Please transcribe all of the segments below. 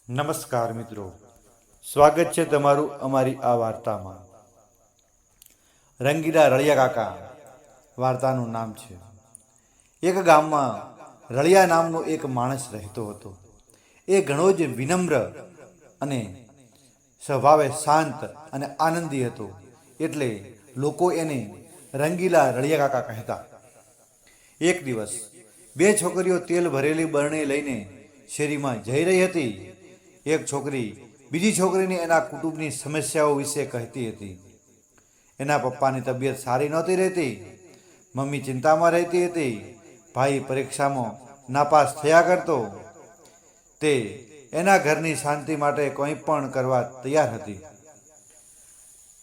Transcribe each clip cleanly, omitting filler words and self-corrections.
નમસ્કાર મિત્રો, સ્વાગત છે તમારું અમારી આ વાર્તામાં. રંગીલા રળિયા કાકા વાર્તાનું નામ છે. એક ગામમાં રળિયા નામનો એક માણસ રહેતો હતો. એ ઘણો જ વિનમ્ર અને સ્વભાવે શાંત અને આનંદી હતો, એટલે લોકો એને રંગીલા રળિયા કાકા કહેતા. એક દિવસ બે છોકરીઓ તેલ ભરેલી બરણી લઈને શેરીમાં જઈ રહી હતી. એક છોકરી બીજી છોકરીને એના કુટુંબની સમસ્યાઓ વિશે કહેતી હતી. એના પપ્પાની તબિયત સારી નહોતી રહેતી, મમ્મી ચિંતામાં રહેતી હતી, ભાઈ પરીક્ષામાં નાપાસ થયા કરતો. તે એના ઘરની શાંતિ માટે કંઈ પણ કરવા તૈયાર હતી.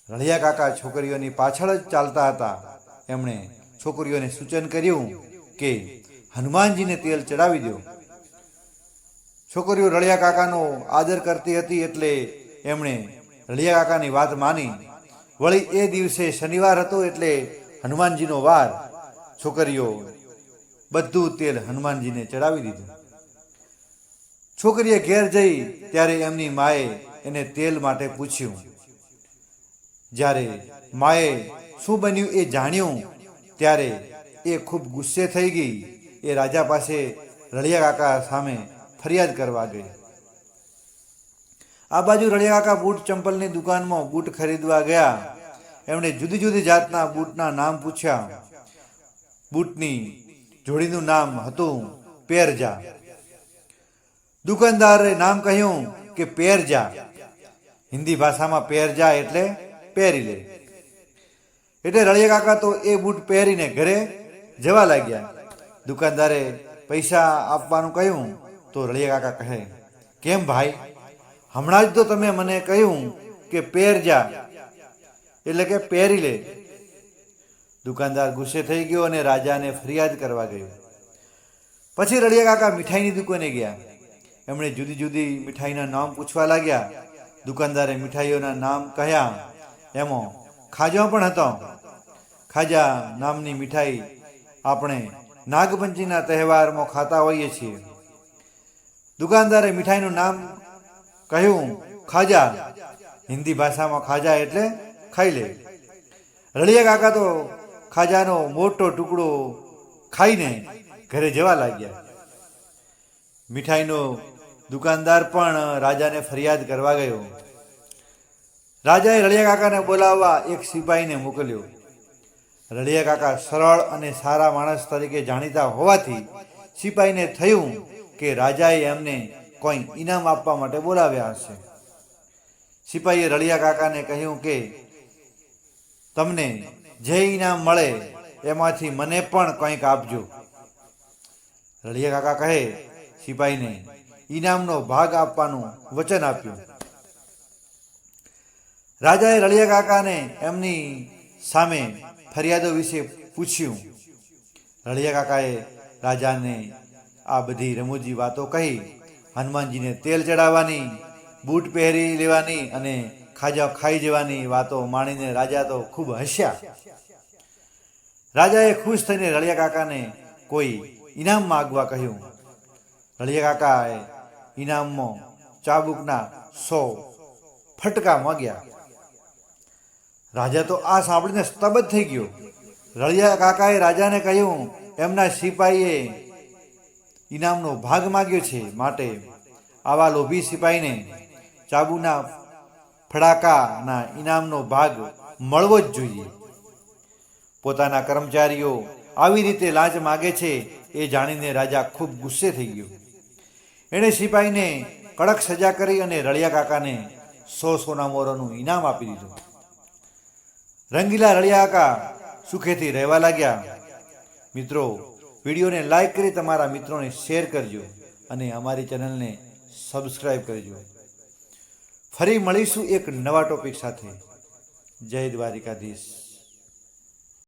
રળિયા કાકા છોકરીઓની પાછળ જ ચાલતા હતા. એમણે છોકરીઓને સૂચન કર્યું કે હનુમાનજીને તેલ ચડાવી દો. છોકરીઓ રળિયા કાકાનો આદર કરતી હતી, એટલે એમણે રળિયા કાકાની વાત માની. વળી એ દિવસે શનિવાર હતો, એટલે હનુમાનજીનો વાર. છોકરીઓ બધું તેલ હનુમાનજીને ચડાવી દીધું. છોકરીએ ઘેર જઈ ત્યારે એમની માએ એને તેલ માટે પૂછ્યું. જ્યારે માએ શું બન્યું એ જાણ્યું ત્યારે એ ખૂબ ગુસ્સે થઈ ગઈ. એ રાજા પાસે રળિયા કાકા સામે ફરિયાદ કરવા ગઈ. આ બાજુ રળિયા કાકા બૂટ ચંપલની દુકાનમાં બૂટ ખરીદવા ગયા. એમણે જુદી જુદી જાતના બૂટના નામ પૂછ્યા. બૂટની જોડીનું નામ હતું પેરજા. દુકાનદારે નામ કહ્યું કે પેરજા. હિન્દી ભાષામાં પેરજા એટલે પહેરી લે. એટલે રળિયા કાકા તો એ બૂટ પહેરીને ઘરે જવા લાગ્યા. દુકાનદારે પૈસા આપવાનું કહ્યું તો રળિયા કાકા કહે, કેમ ભાઈ, હમણાં જ તો તમે મને કહ્યું કે પહેરજા એટલે કે પહેરી લે. દુકાનદાર ગુસ્સે થઈ ગયો અને રાજાને ફરિયાદ કરવા ગયો. પછી રળિયા કાકા મીઠાઈની દુકાને ગયા. એમણે જુદી જુદી મીઠાઈના નામ પૂછવા લાગ્યા. દુકાનદારે મીઠાઈઓના નામ કહ્યા. એમાં ખાજા પણ હતો. ખાજા નામની મીઠાઈ આપણે નાગપંચમીના તહેવારમાં ખાતા હોઈએ છીએ. દુકાનદારે મીઠાઈનું નામ કહ્યું ખાજા. હિન્દી ભાષામાં ખાજા એટલે ખાઈ લે. રળિયા કાકા તો ખાજાનો મોટો ટુકડો ખાઈને ઘરે જવા લાગ્યા. મીઠાઈનો દુકાનદાર પણ રાજાને ફરિયાદ કરવા ગયો. રાજાએ રળિયા કાકાને બોલાવવા એક સિપાહીને મોકલ્યો. રળિયા કાકા સરળ અને સારા માણસ તરીકે જાણીતા હોવાથી સિપાહીને થયું કે રાજાએ એમને કોઈ ઇનામ આપવા માટે બોલાવ્યા હશે. સિપાહીએ રળિયા કાકાને કહ્યું કે તમને જે ઇનામ મળે એમાંથી મને પણ કંઈક આપજો. રળિયા કાકા કહે સિપાહીને ઇનામનો ભાગ આપવાનું વચન આપ્યું. રાજાએ રળિયા કાકાને એમની સામે ફરિયાદો વિશે પૂછ્યું. રળિયા કાકાએ રાજાને આ બધી રમૂજી વાતો કહી. હનુમાનજીને તેલ ચડાવવાની, બૂટ પહેરી લેવાની અને ખાજા ખાઈ જવાની વાતો માણીને રાજા તો ખૂબ હસ્યા. રાજાએ ખુશ થઈને રળિયા કાકાને કોઈ ઇનામ માગવા કહ્યું. રળિયા કાકાએ ઇનામમાં ચાબુકના 100 ફટકા માગ્યા. રાજા તો આ સાંભળીને સ્તબ્ધ થઈ ગયો. રળિયા કાકાએ રાજાને કહ્યું એમના સિપાહીએ ઇનામનો ભાગ માગ્યો છે, માટે આવા લોભી સિપાહીને ચાબુના ફડાકાના ઇનામનો ભાગ મળવો જ જોઈએ. પોતાના કર્મચારીઓ આવી રીતે લાંચ માગે છે એ જાણીને રાજા ખૂબ ગુસ્સે થઈ ગયો. એણે સિપાહીને કડક સજા કરી અને રળિયા કાકાને 100 સોના મોરાનું ઇનામ આપી દીધું. રંગીલા રળિયા કાકા સુખેથી રહેવા લાગ્યા. મિત્રો, વિડીયોને લાઈક કરી તમારા મિત્રોને શેર કરજો અને અમારી ચેનલને સબસ્ક્રાઈબ કરજો. ફરી મળીશું એક નવા ટોપિક સાથે. જય દ્વારિકાધીશ.